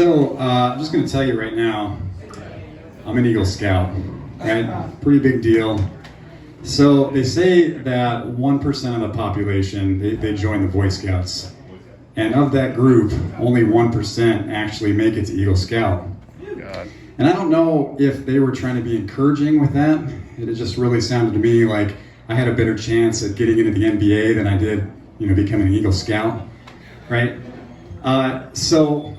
I'm just going to tell you right now, I'm an Eagle Scout, right? Pretty big deal. So they say that 1% of the population, they join the Boy Scouts. And of that group, only 1% actually make it to Eagle Scout. God. And I don't know if they were trying to be encouraging with that. It just really sounded to me like I had a better chance at getting into the NBA than I did, becoming an Eagle Scout, right? So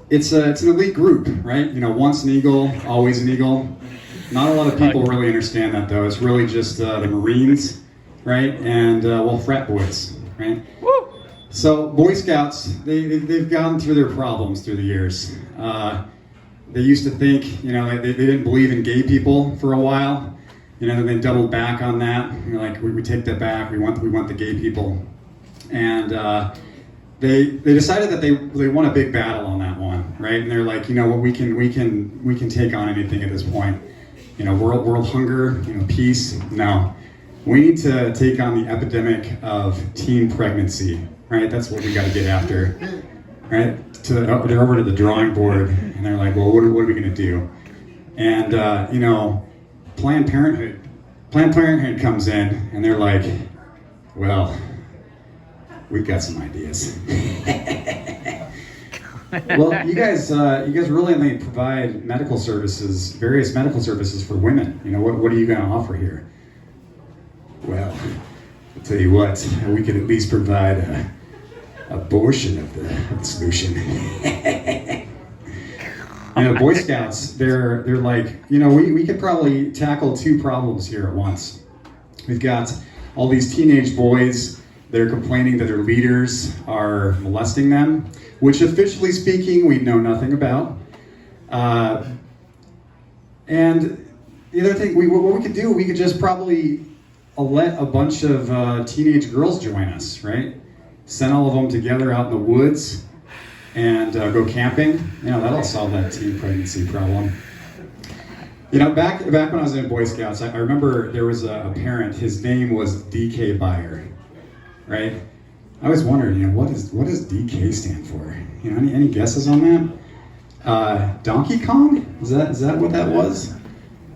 it's an elite group, right? Once an Eagle, always an Eagle. Not a lot of people really understand that, though. It's really just the Marines, right? And, frat boys, right? Woo! So Boy Scouts, they've gone through their problems through the years. They used to think, they didn't believe in gay people for a while. Then they doubled back on that. We take that back. We want the gay people. And they decided that they won a big battle on that one, right? And they're like, we can take on anything at this point. World hunger, peace. No, we need to take on the epidemic of teen pregnancy, right? That's what we got to get after, right? They're over to the drawing board, and they're like, well, what are we going to do? And Planned Parenthood comes in, and they're like, well, we've got some ideas. Well, you guys really only provide medical services, various medical services for women. What are you going to offer here? Well, I'll tell you what, we could at least provide an abortion of the solution. Boy Scouts, they're like, we could probably tackle two problems here at once. We've got all these teenage boys. They're complaining that their leaders are molesting them, which officially speaking, we know nothing about. And the other thing, what we could do, we could just probably let a bunch of teenage girls join us, right? Send all of them together out in the woods and go camping. That'll solve that teen pregnancy problem. Back when I was in Boy Scouts, I remember there was a parent, his name was DK Buyer. Right? I always wondered, what does DK stand for? Any guesses on that? Donkey Kong? Is that what that was?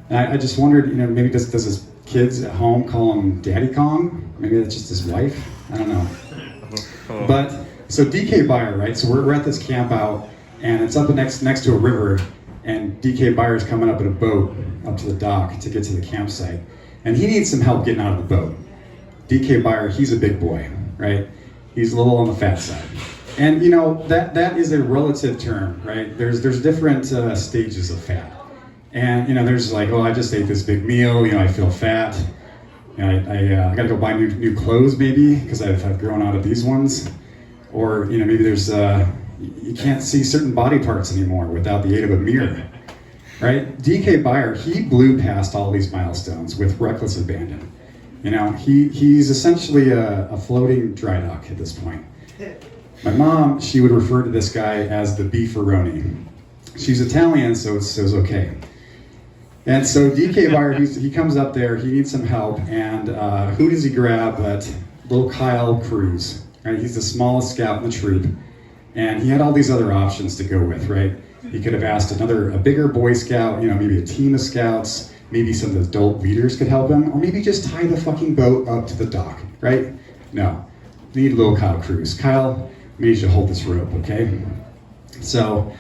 I just wondered, maybe does his kids at home call him Daddy Kong? Maybe that's just his wife? I don't know. But so DK Buyer, right? So we're at this camp out, and it's up next to a river, and DK Buyer's coming up in a boat up to the dock to get to the campsite, and he needs some help getting out of the boat. DK Buyer, he's a big boy, right? He's a little on the fat side. And that is a relative term, right? There's different stages of fat. And there's like, I just ate this big meal, I feel fat. I gotta go buy new clothes maybe, because I've grown out of these ones. Or, maybe there's, you can't see certain body parts anymore without the aid of a mirror, right? DK Buyer, he blew past all these milestones with reckless abandon. He's essentially a floating dry dock at this point. My mom, she would refer to this guy as the beefaroni. She's Italian, so it's okay. And so DK Buyer, he comes up there, he needs some help, and who does he grab but little Kyle Cruz, right? He's the smallest scout in the troop, and he had all these other options to go with, right? He could have asked a bigger Boy Scout, maybe a team of scouts. Maybe some of the adult leaders could help him, or maybe just tie the fucking boat up to the dock, right? No, we need little Kyle Cruz. Kyle, we need you to hold this rope, okay? So,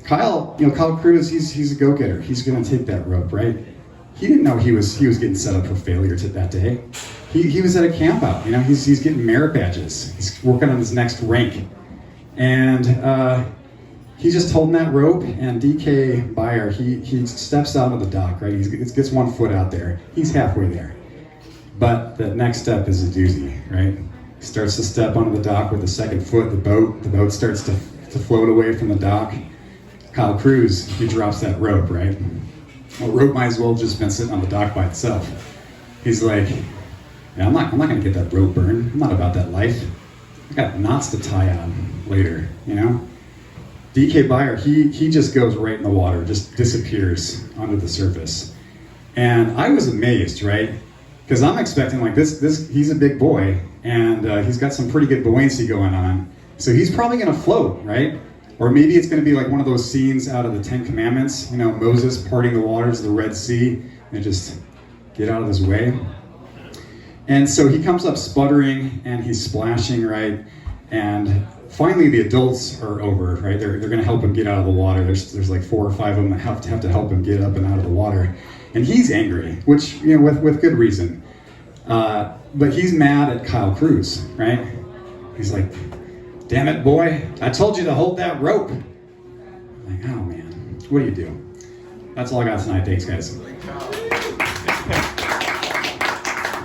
Kyle Cruz, he's a go-getter. He's gonna take that rope, right? He didn't know he was getting set up for failure that day. He was at a camp out, he's getting merit badges. He's working on his next rank, and he's just holding that rope, and DK Buyer, he steps out of the dock, right? He gets one foot out there. He's halfway there. But the next step is a doozy, right? He starts to step onto the dock with the second foot, the boat starts to float away from the dock. Kyle Cruz, he drops that rope, right? Well, rope might as well have just been sitting on the dock by itself. He's like, I'm not gonna get that rope burned. I'm not about that life. I got knots to tie on later, DK Buyer, he just goes right in the water, just disappears under the surface. And I was amazed, right? Because I'm expecting this, he's a big boy, and he's got some pretty good buoyancy going on. So he's probably gonna float, right? Or maybe it's going to be like one of those scenes out of the Ten Commandments, you know, Moses parting the waters of the Red Sea, and just get out of his way. And so he comes up sputtering, and he's splashing, right? And finally the adults are over, right? They're going to help him get out of the water. There's like 4 or 5 of them that have to help him get up and out of the water. And he's angry, which, you know, with good reason. But he's mad at Kyle Cruz, right? He's like, damn it, boy, I told you to hold that rope. I'm like, oh man, what do you do? That's all I got tonight. Thanks, guys.